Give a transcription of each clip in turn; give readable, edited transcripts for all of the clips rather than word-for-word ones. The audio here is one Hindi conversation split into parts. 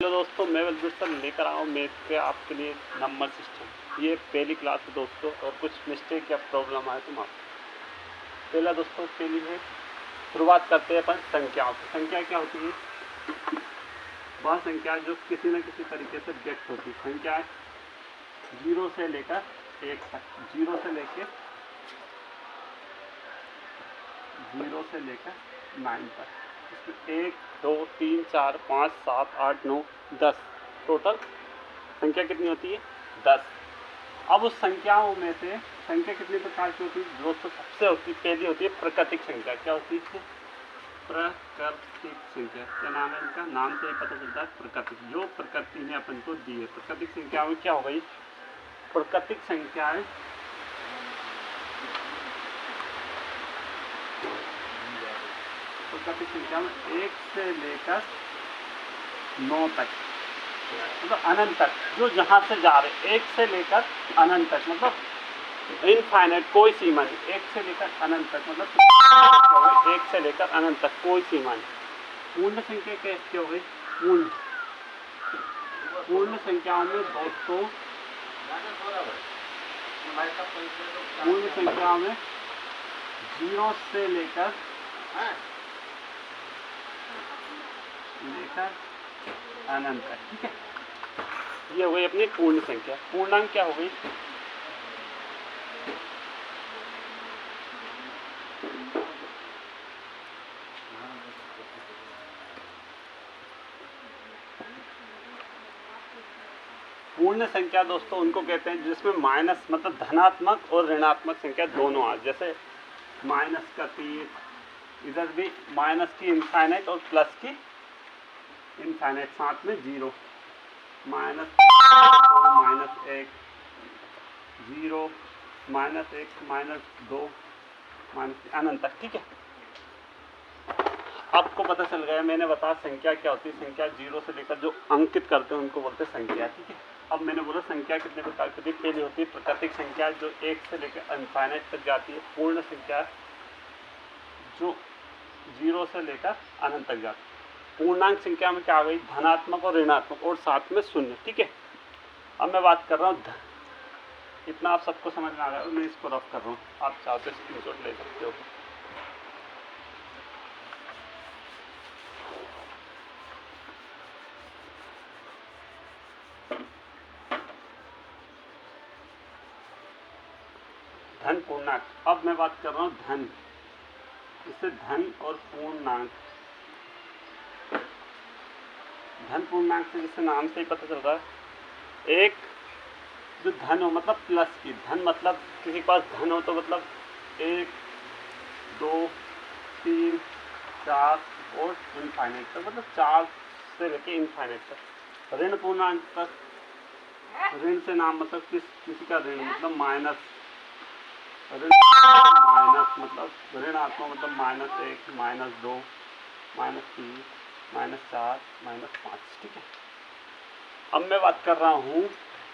हेलो दोस्तों, मैं बलबीर सर लेकर आया हूँ मैथ पे आपके लिए नंबर सिस्टम। ये पहली क्लास है दोस्तों, और कुछ मिस्टेक या प्रॉब्लम आए तो माफ। पहला दोस्तों के लिए शुरुआत करते हैं अपन संख्याओं से। संख्या क्या होती है? वह संख्या जो किसी न किसी तरीके से व्यक्त होती है। संख्या 0 से लेकर 1 तक, 0 से लेकर 9 तक। इसमें 1 2 3 4 5 7 8 9 10 टोटल संख्या कितनी होती है? 10। अब उस संख्याओं में से संख्या कितने प्रकार की होती है दोस्तों? सबसे पहली होती है प्राकृतिक संख्या। क्या होती है? प्राकृतिक संख्या। क्या नाम है इनका? नाम से ही पता चलता है प्राकृतिक, जो प्रकृति ने अपन को दी है। प्राकृतिक संख्या में क्या हो गई? प्राकृतिक संख्याएं प्राकृतिक संख्या में 1 से लेकर 9 तक, मतलब अनंत तक, जो जहाँ से जा रहे 1 से लेकर अनंत तक, मतलब इनफाइनाइट, कोई सीमा नहीं। 1 से लेकर अनंत तक मतलब 1 से लेकर अनंत तक कोई सीमा नहीं। पूर्ण संख्या कैसे हो गई? पूर्ण संख्याओं में दोस्तों, पूर्ण संख्याओं में 0 से लेकर अनंत तक, ठीक है। ये हो गई अपनी पूर्ण संख्या। पूर्णांक क्या हो गई? पूर्ण संख्या दोस्तों उनको कहते हैं जिसमें माइनस, मतलब धनात्मक और ऋणात्मक संख्या दोनों आ। जैसे माइनस का 3, इधर भी माइनस की इनफाइनाइट और प्लस की इनफाइनाइट, साथ में 0, -2 -1 0 -1 -2 अनंत तक, ठीक है। आपको पता चल गया, मैंने बताया संख्या क्या होती है। संख्या 0 से लेकर जो अंकित करते हैं उनको बोलते हैं संख्या, ठीक है। अब मैंने बोला संख्या कितने प्रकार की होती है। पहली होती है प्राकृतिक संख्या, जो 1 से लेकर इनफाइनाइट तक जाती है। पूर्ण संख्या जो 0 से लेकर अनंत तक जाती है। पूर्णांक संख्या में क्या आ गई? धनात्मक और ऋणात्मक और साथ में 0, ठीक है। अब मैं बात कर रहा हूँ इतना आप सबको समझ में आ रहा है। मैं इसको रफ कर रहा हूँ, आप चाहो तो स्क्रीनशॉट ले सकते हो। धन पूर्णांक। अब मैं बात कर रहा हूँ धन, इससे धन और पूर्णांक। धन पूर्णांक से जिससे नाम से ही पता चल रहा है, एक जो धन हो मतलब प्लस की, धन मतलब किसी के पास धन हो तो मतलब 1 2 3 4 और इनफाइनाइट तक, मतलब 4 से लेके इनफाइनाइट तक। ऋण पूर्णांक तक, ऋण से नाम मतलब किसी का ऋण मतलब माइनस, ऋण माइनस मतलब ऋणात्मक मतलब -1 -2 -3 -4 -5, ठीक है। अब मैं बात कर रहा हूँ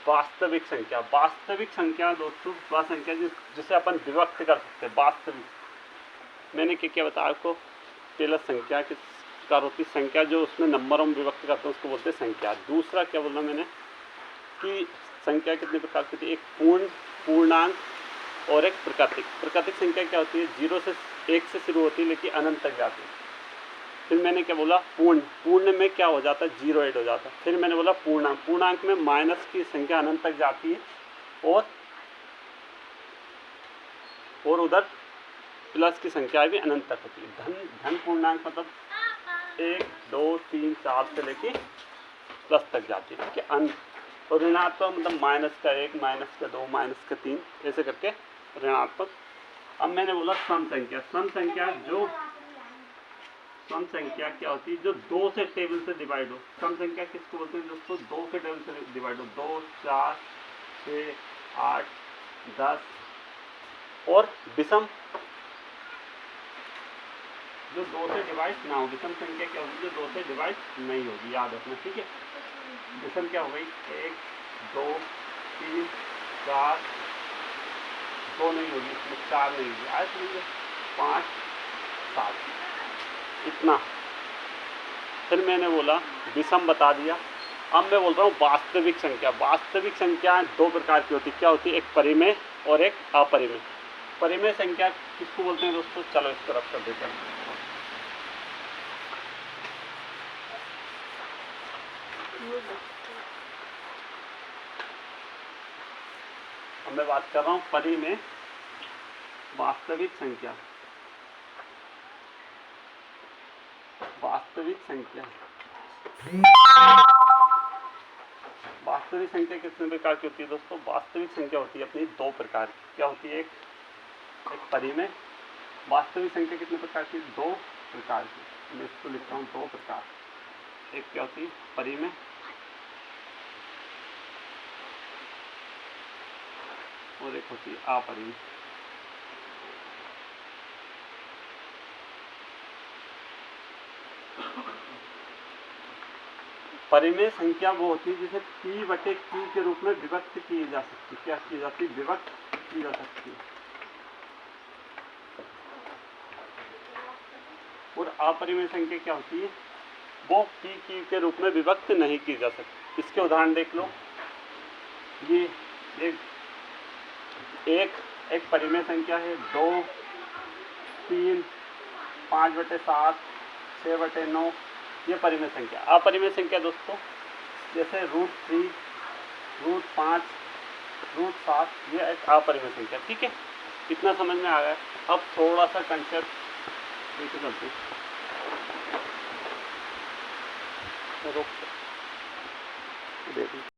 वास्तविक संख्या। वास्तविक संख्या दोस्तों वह संख्या जिसे अपन विभक्त कर सकते हैं। वास्तविक, मैंने क्या क्या बताया आपको? पहला संख्या किस प्रकार होती है? संख्या जो उसमें नंबरों में विभक्त करते हैं उसको बोलते हैं संख्या। दूसरा क्या बोला मैंने कि संख्या कितने प्रकार की होती है? एक पूर्ण, पूर्णांक और एक प्राकृतिक। प्राकृतिक संख्या क्या होती है? 0 से 1 से शुरू होती है लेकिन अनंत तक जाती है। फिर मैंने क्या बोला? पूर्ण। पूर्ण में क्या हो जाता है? 0 ऐड हो जाता है। फिर मैंने बोला पूर्णांक। पूर्णांक में माइनस की संख्या अनंत तक जाती है और उधर प्लस की संख्या भी अनंत तक होती है। धन पूर्णांक मतलब 1 2 3 4 से लेके प्लस तक जाती है, ठीक है। अंत और ऋणात्मक मतलब -1 -2 -3 ऐसे करके ऋणात्मक। अब मैंने बोला सम संख्या। सम संख्या जो सम संख्या क्या होती है? जो 2 से टेबल से डिवाइड हो। सम संख्या किसको बोलते हैं दोस्तों? 2 से टेबल से डिवाइड हो। 2 4 6 8 10 और विषम जो 2 से डिवाइड ना हो। विषम संख्या क्या होगी? जो 2 से डिवाइड नहीं होगी, याद रखना, ठीक है। विषम क्या हो गई? 1 2 3 4 2 नहीं होगी, इसमें 4 नहीं होगी, आया समझिए, 5 7 इतना। फिर मैंने बोला विषम बता दिया। अब मैं बोल रहा हूँ वास्तविक संख्या। वास्तविक संख्या दो प्रकार की होती है। क्या होती है? एक परिमेय और एक अपरिमेय। परिमेय संख्या किसको बोलते हैं दोस्तों? चलो इस तरफ कर देते हैं। अब मैं बात कर रहा हूँ परिमेय वास्तविक संख्या। वास्तविक संख्या, वास्तविक संख्या कितने प्रकार की होती है दोस्तों? वास्तविक संख्या होती है अपनी दो प्रकार की। क्या होती है? एक परिमेय। वास्तविक संख्या कितने प्रकार की? दो प्रकार की। मैं इसको लिखता हूँ दो प्रकार। एक क्या होती है? परिमेय, और एक होती है अपरिमेय। परिमेय संख्या वो होती है जिसे p बटे q के रूप में विभक्त की जा सकती है। क्या की जाती है? विभक्त की जा सकती है। और अपरिमेय संख्या क्या होती है? वो p q के रूप में विभक्त नहीं की जा सकती। इसके उदाहरण देख लो। ये एक परिमेय संख्या है। 2, 3, 5/7, 6/9, ये परिमेय संख्या। अपरिमेय संख्या दोस्तों जैसे √3, √5, √7, ये एक अपरिमेय संख्या। ठीक है, इतना समझ में आ गया। अब थोड़ा सा कंसेप्ट लेके चलते हैं। रोक देखिए।